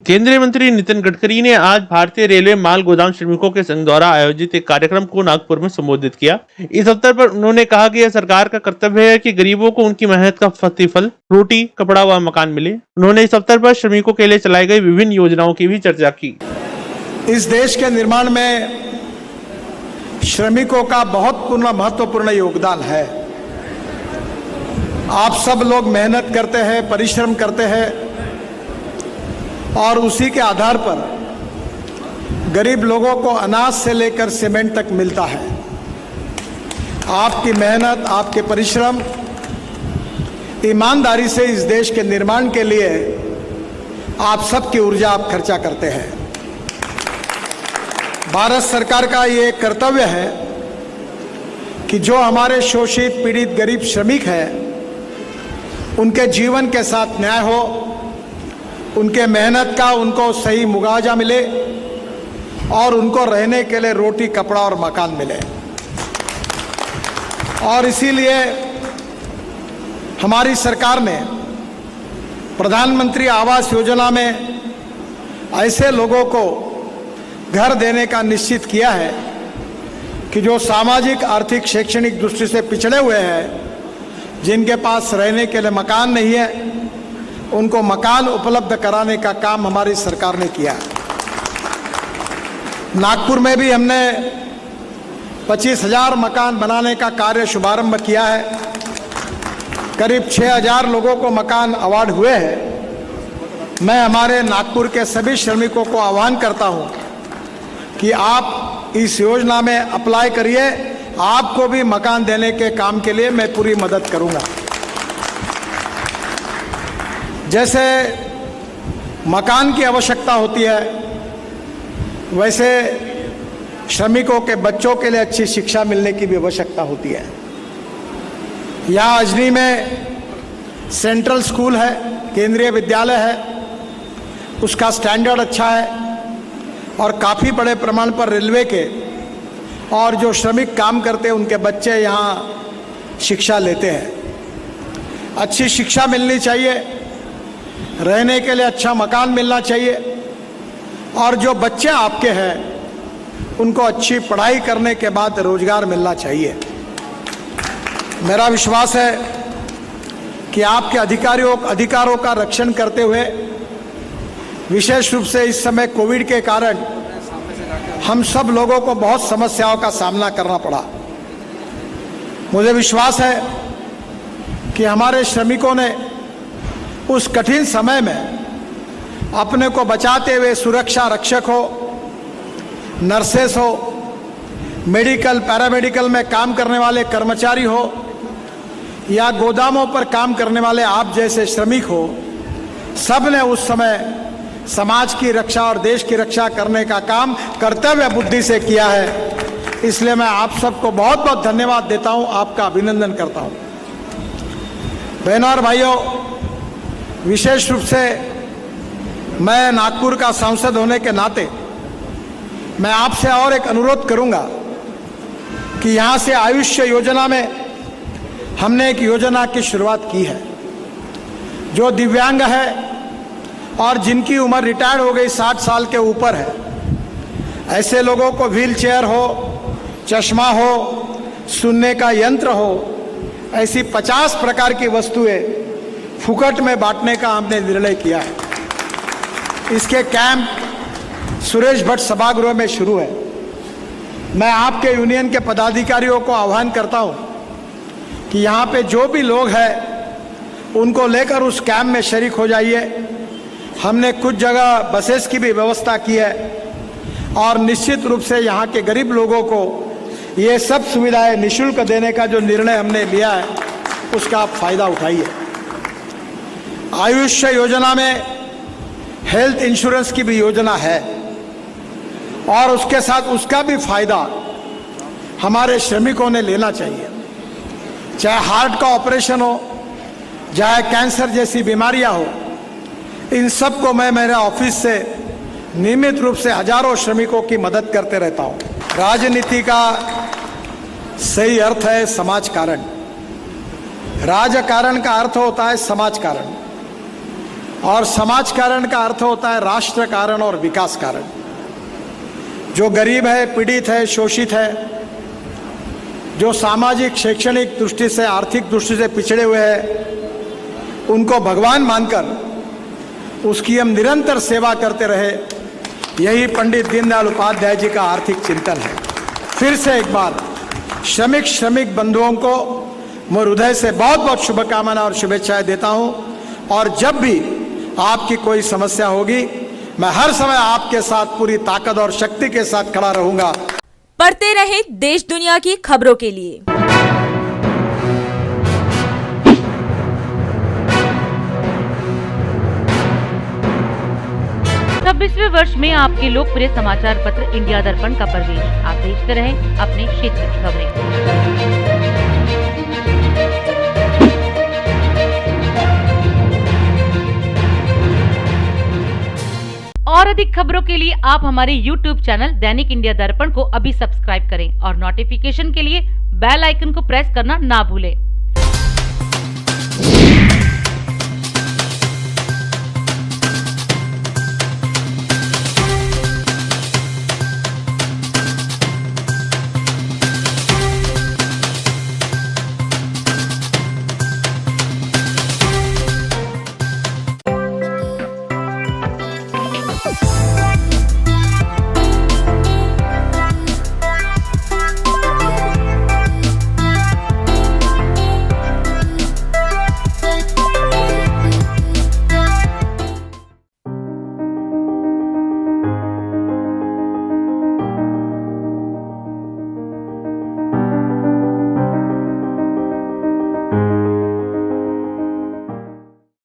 केंद्रीय मंत्री नितिन गडकरी ने आज भारतीय रेलवे माल गोदाम श्रमिकों के संघ द्वारा आयोजित एक कार्यक्रम को नागपुर में संबोधित किया। इस अवसर पर उन्होंने कहा कि यह सरकार का कर्तव्य है कि गरीबों को उनकी मेहनत का प्रतिफल रोटी, कपड़ा व मकान मिले। उन्होंने इस अवसर पर श्रमिकों के लिए चलाई गई विभिन्न योजनाओं की भी चर्चा की। इस देश के निर्माण में श्रमिकों का बहुत महत्वपूर्ण योगदान है। आप सब लोग मेहनत करते हैं, परिश्रम करते हैं और उसी के आधार पर गरीब लोगों को अनाज से लेकर सीमेंट तक मिलता है। आपकी मेहनत, आपके परिश्रम, ईमानदारी से इस देश के निर्माण के लिए आप सबकी ऊर्जा आप खर्चा करते हैं। भारत सरकार का ये कर्तव्य है कि जो हमारे शोषित, पीड़ित, गरीब श्रमिक हैं, उनके जीवन के साथ न्याय हो, उनके मेहनत का उनको सही मुआवजा मिले और उनको रहने के लिए रोटी, कपड़ा और मकान मिले। और इसीलिए हमारी सरकार ने प्रधानमंत्री आवास योजना में ऐसे लोगों को घर देने का निश्चित किया है कि जो सामाजिक, आर्थिक, शैक्षणिक दृष्टि से पिछड़े हुए हैं, जिनके पास रहने के लिए मकान नहीं है, उनको मकान उपलब्ध कराने का काम हमारी सरकार ने किया। नागपुर में भी हमने 25,000 मकान बनाने का कार्य शुभारंभ किया है। करीब 6,000 लोगों को मकान अवार्ड हुए हैं। मैं हमारे नागपुर के सभी श्रमिकों को आह्वान करता हूं कि आप इस योजना में अप्लाई करिए। आपको भी मकान देने के काम के लिए मैं पूरी मदद करूंगा। जैसे मकान की आवश्यकता होती है, वैसे श्रमिकों के बच्चों के लिए अच्छी शिक्षा मिलने की भी आवश्यकता होती है। यहाँ अजनी में सेंट्रल स्कूल है, केंद्रीय विद्यालय है, उसका स्टैंडर्ड अच्छा है और काफ़ी बड़े प्रमाण पर रेलवे के और जो श्रमिक काम करते हैं उनके बच्चे यहाँ शिक्षा लेते हैं। अच्छी शिक्षा मिलनी चाहिए, रहने के लिए अच्छा मकान मिलना चाहिए और जो बच्चे आपके हैं उनको अच्छी पढ़ाई करने के बाद रोजगार मिलना चाहिए। मेरा विश्वास है कि आपके अधिकारों का रक्षण करते हुए, विशेष रूप से इस समय कोविड के कारण हम सब लोगों को बहुत समस्याओं का सामना करना पड़ा। मुझे विश्वास है कि हमारे श्रमिकों ने उस कठिन समय में अपने को बचाते हुए सुरक्षा रक्षक हो, नर्सेस हो, मेडिकल, पैरामेडिकल में काम करने वाले कर्मचारी हो या गोदामों पर काम करने वाले आप जैसे श्रमिक हो, सब ने उस समय समाज की रक्षा और देश की रक्षा करने का काम कर्तव्य बुद्धि से किया है। इसलिए मैं आप सबको बहुत बहुत धन्यवाद देता हूं, आपका अभिनंदन करता हूं। बहनों और भाइयों, विशेष रूप से मैं नागपुर का सांसद होने के नाते मैं आपसे और एक अनुरोध करूंगा कि यहाँ से आयुष्य योजना में हमने एक योजना की शुरुआत की है। जो दिव्यांग है और जिनकी उम्र रिटायर्ड हो गई, 60 साल के ऊपर है, ऐसे लोगों को व्हील चेयर हो, चश्मा हो, सुनने का यंत्र हो, ऐसी 50 प्रकार की वस्तुएं फुकट में बांटने का हमने निर्णय किया है। इसके कैंप सुरेश भट्ट सभागृह में शुरू है। मैं आपके यूनियन के पदाधिकारियों को आह्वान करता हूं कि यहाँ पे जो भी लोग हैं उनको लेकर उस कैंप में शरीक हो जाइए। हमने कुछ जगह बसेस की भी व्यवस्था की है और निश्चित रूप से यहाँ के गरीब लोगों को ये सब सुविधाएं निःशुल्क देने का जो निर्णय हमने लिया है उसका आप फायदा उठाइए। आयुष्य योजना में हेल्थ इंश्योरेंस की भी योजना है और उसके साथ उसका भी फायदा हमारे श्रमिकों ने लेना चाहिए। चाहे हार्ट का ऑपरेशन हो, चाहे कैंसर जैसी बीमारियां हो, इन सब को मैं मेरे ऑफिस से नियमित रूप से हजारों श्रमिकों की मदद करते रहता हूं। राजनीति का सही अर्थ है समाज कारण। राजकारण का अर्थ होता है समाज कारण। और समाज कारण का अर्थ होता है राष्ट्र कारण और विकास कारण। जो गरीब है, पीड़ित है, शोषित है, जो सामाजिक शैक्षणिक दृष्टि से, आर्थिक दृष्टि से पिछड़े हुए हैं, उनको भगवान मानकर उसकी हम निरंतर सेवा करते रहे, यही पंडित दीनदयाल उपाध्याय जी का आर्थिक चिंतन है। फिर से एक बार श्रमिक बंधुओं को मैं हृदय से बहुत बहुत शुभकामनाएं और शुभेच्छाएं देता हूं। और जब भी आपकी कोई समस्या होगी, मैं हर समय आपके साथ पूरी ताकत और शक्ति के साथ खड़ा रहूंगा। पढ़ते रहे देश दुनिया की खबरों के लिए। 26वें वर्ष में आपके लोकप्रिय समाचार पत्र इंडिया दर्पण का प्रवेश। आप देखते रहें अपने क्षेत्र की खबरें। और अधिक खबरों के लिए आप हमारे YouTube चैनल दैनिक इंडिया दर्पण को अभी सब्सक्राइब करें और नोटिफिकेशन के लिए बेल आइकन को प्रेस करना ना भूलें।